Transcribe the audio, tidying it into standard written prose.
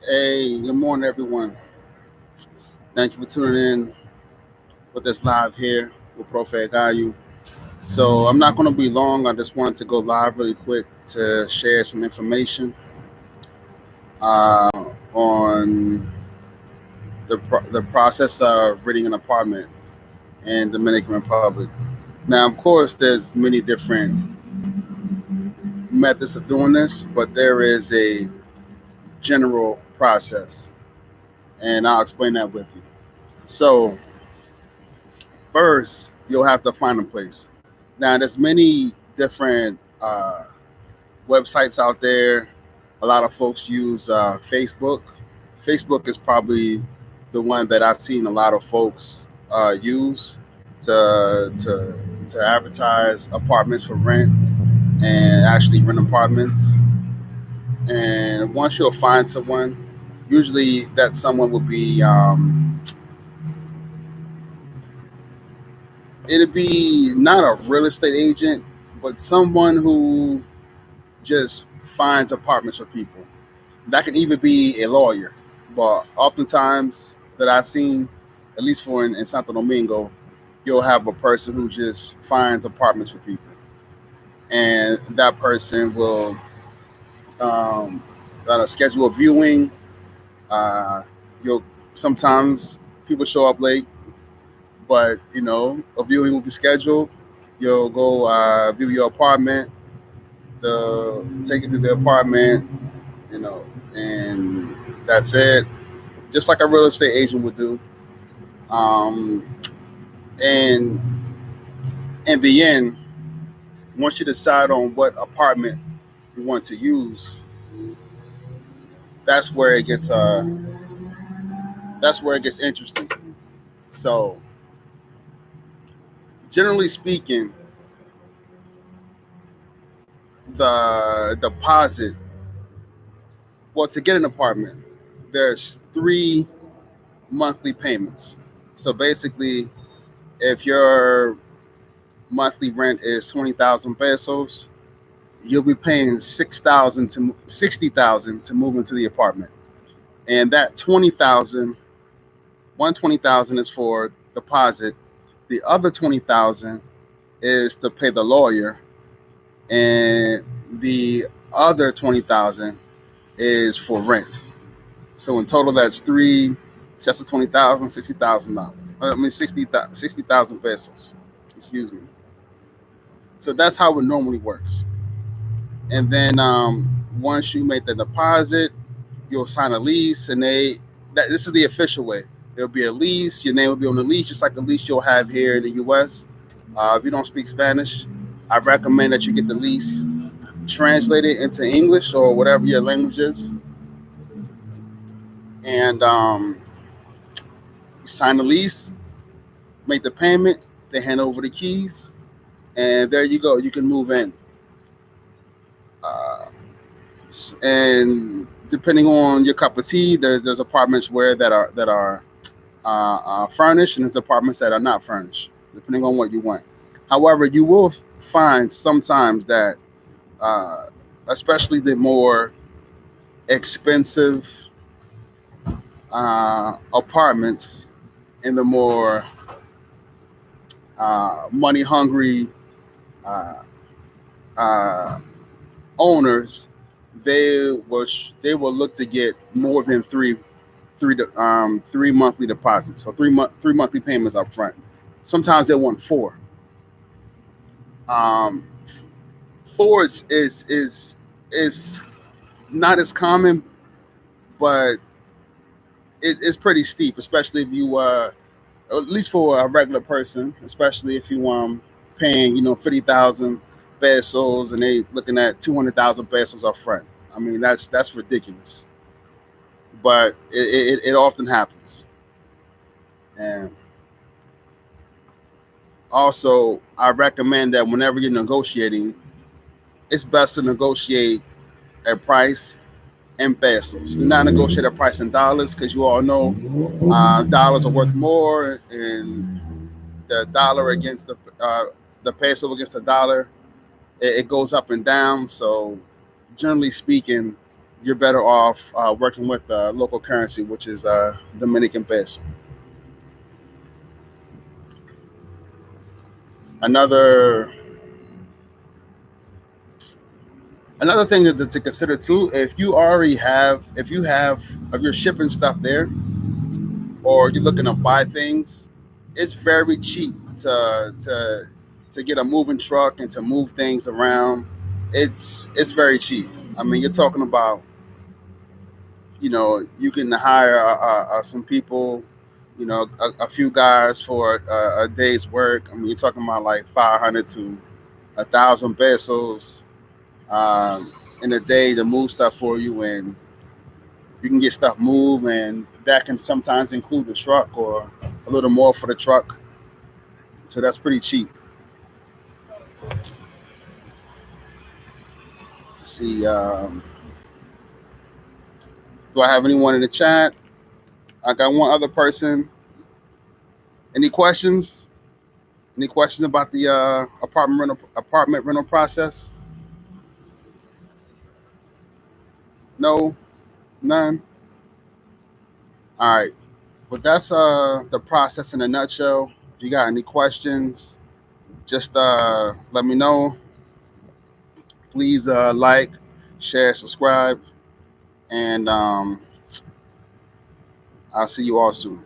Hey, good morning, everyone. Thank you for tuning in with us live here with Prophet Gayu. So I'm not going to be long. I just wanted to go live really quick to share some information uh, on the process of renting an apartment in Dominican Republic. Now, of course, there's many different methods of doing this, but there is a general process, and I'll explain that with you. So first, you'll have to find a place. Now, there's many different websites out there. A lot of folks use Facebook. Facebook is probably the one that I've seen a lot of folks use to, to to advertise apartments for rent and actually rent apartments. And once you'll find someone, usually that someone will be it'll be not a real estate agent, but someone who just finds apartments for people. That can even be a lawyer, but oftentimes that I've seen, at least for in Santo Domingo, you'll have a person who just finds apartments for people, and that person will um, schedule a viewing. Uh, you'll sometimes people show up late, but a viewing will be scheduled. You'll go view your apartment, take it to the apartment, you know, and that's it. Just like a real estate agent would do. Um, and in the end, once you decide on what apartment you want to use, that's where it gets that's where it gets interesting. So generally speaking, the deposit, well, to get an apartment, there's three monthly payments. So basically, if your monthly rent is 20,000 pesos, you'll be paying 6,000 to 60,000 to move into the apartment, and that 20,000, 120,000 is for deposit. The other 20,000 is to pay the lawyer, and the other 20,000 is for rent. So in total, that's three sets of 20,000, $60,000. I mean 60,000 pesos. Excuse me. So that's how it normally works. And then once you make the deposit, you'll sign a lease, and this is the official way. There'll be a lease. Your name will be on the lease, just like the lease you'll have here in the U.S. If you don't speak Spanish, I recommend that you get the lease translated into English or whatever your language is, and you sign the lease, make the payment, they hand over the keys, and there you go. You can move in. Uh, and depending on your cup of tea, there's apartments where that are furnished, and there's apartments that are not furnished, depending on what you want. However, you will find sometimes that, uh, especially the more expensive apartments and the more money hungry uh, uh, owners, they will look to get more than three monthly deposits, so three monthly payments up front. Sometimes they want four. Um, Four is not as common, but it's pretty steep, especially if you at least for a regular person, especially if you paying 50,000 pesos and they looking at 200,000 pesos up front. I mean that's ridiculous, but it often happens. And also, I recommend that whenever you're negotiating, it's best to negotiate a price in pesos. Do not negotiate a price in dollars because you all know dollars are worth more, and the dollar against the peso against the dollar, it goes up and down. So generally speaking, you're better off working with local currency, which is Dominican peso. Another another thing to consider too, if you're shipping stuff there or you're looking to buy things, it's very cheap to get a moving truck and to move things around. It's very cheap. I mean, you're talking about, you can hire some people, a few guys for a day's work. I mean, you're talking about like 500 to 1,000 pesos in a day to move stuff for you, and you can get stuff moved, and that can sometimes include the truck or a little more for the truck. So that's pretty cheap. Let's see, do I have anyone in the chat? I got one other person. Any questions? Any questions about the apartment rental process? No, none. All right. But that's the process in a nutshell. If you got any questions, just let me know. Please like, share, subscribe, and I'll see you all soon.